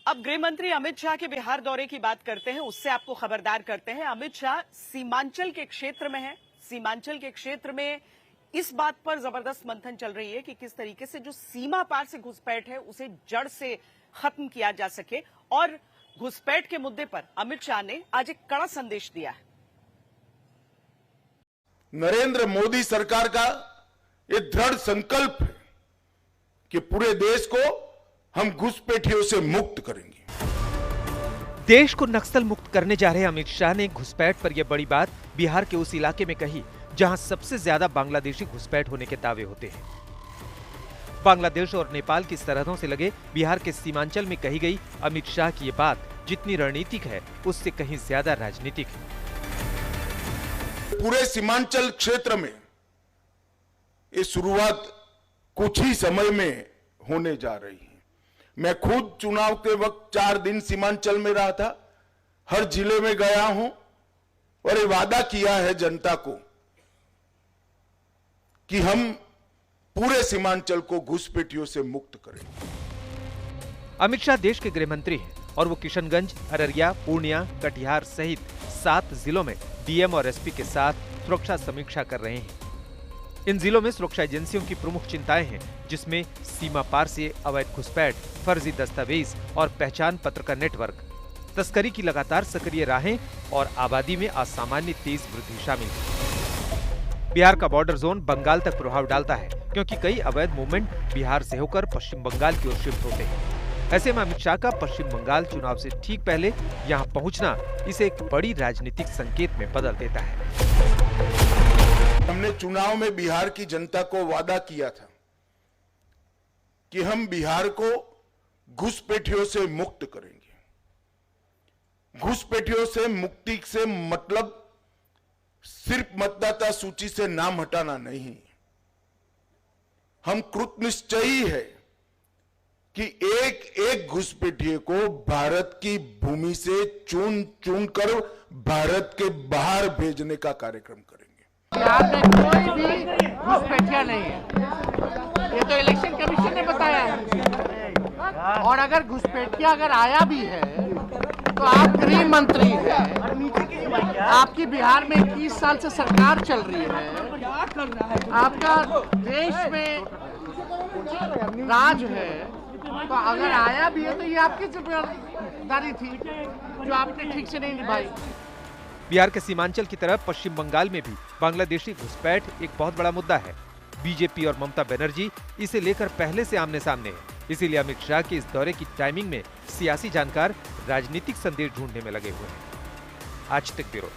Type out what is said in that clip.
अब गृह मंत्री अमित शाह के बिहार दौरे की बात करते हैं, उससे आपको खबरदार करते हैं। अमित शाह सीमांचल के क्षेत्र में हैं। सीमांचल के क्षेत्र में इस बात पर जबरदस्त मंथन चल रही है कि किस तरीके से जो सीमा पार से घुसपैठ है उसे जड़ से खत्म किया जा सके। और घुसपैठ के मुद्दे पर अमित शाह ने आज एक कड़ा संदेश दिया है। नरेंद्र मोदी सरकार का ये दृढ़ संकल्प है कि पूरे देश को हम घुसपैठियों से मुक्त करेंगे। देश को नक्सल मुक्त करने जा रहे अमित शाह ने घुसपैठ पर यह बड़ी बात बिहार के उस इलाके में कही जहां सबसे ज्यादा बांग्लादेशी घुसपैठ होने के दावे होते हैं। बांग्लादेश और नेपाल की सरहदों से लगे बिहार के सीमांचल में कही गई अमित शाह की ये बात जितनी रणनीतिक है उससे कहीं ज्यादा राजनीतिक है। पूरे सीमांचल क्षेत्र में ये शुरुआत कुछ ही समय में होने जा रही है। मैं खुद चुनाव के वक्त 4 दिन सीमांचल में रहा था, हर जिले में गया हूं और ये वादा किया है जनता को कि हम पूरे सीमांचल को घुसपैठियों से मुक्त करेंगे। अमित शाह देश के गृह मंत्री हैं और वो किशनगंज, अररिया, पूर्णिया, कटिहार सहित 7 जिलों में डीएम और एसपी के साथ सुरक्षा समीक्षा कर रहे हैं। इन जिलों में सुरक्षा एजेंसियों की प्रमुख चिंताएं हैं, जिसमें सीमा पार से अवैध घुसपैठ, फर्जी दस्तावेज और पहचान पत्र का नेटवर्क, तस्करी की लगातार सक्रिय राहें और आबादी में असामान्य तेज वृद्धि शामिल है। बिहार का बॉर्डर जोन बंगाल तक प्रभाव डालता है, क्योंकि कई अवैध मूवमेंट बिहार से होकर पश्चिम बंगाल की ओर शिफ्ट होते हैं। ऐसे में अमित शाह का पश्चिम बंगाल चुनाव से ठीक पहले यहाँ पहुँचना इसे एक बड़ी राजनीतिक संकेत में बदल देता है। हमने चुनाव में बिहार की जनता को वादा किया था कि हम बिहार को घुसपैठियों से मुक्त करेंगे। घुसपैठियों से मुक्ति से मतलब सिर्फ मतदाता सूची से नाम हटाना नहीं, हम कृतनिश्चयी है कि एक एक घुसपैठिए को भारत की भूमि से चुन चुन कर भारत के बाहर भेजने का कार्यक्रम करेंगे। बिहार में कोई भी घुसपैठिया नहीं है, ये तो इलेक्शन कमीशन ने बताया है। और अगर घुसपैठिया अगर आया भी है तो आप गृह मंत्री हैं, आपकी बिहार में 21 साल से सरकार चल रही है, आपका देश में राज है, तो अगर आया भी है तो ये आपकी जिम्मेदारी थी जो आपने ठीक से नहीं निभाई। बिहार के सीमांचल की तरफ पश्चिम बंगाल में भी बांग्लादेशी घुसपैठ एक बहुत बड़ा मुद्दा है। बीजेपी और ममता बनर्जी इसे लेकर पहले से आमने सामने है। इसीलिए अमित शाह के इस दौरे की टाइमिंग में सियासी जानकार राजनीतिक संदेश ढूंढने में लगे हुए हैं। आज तक ब्यूरो।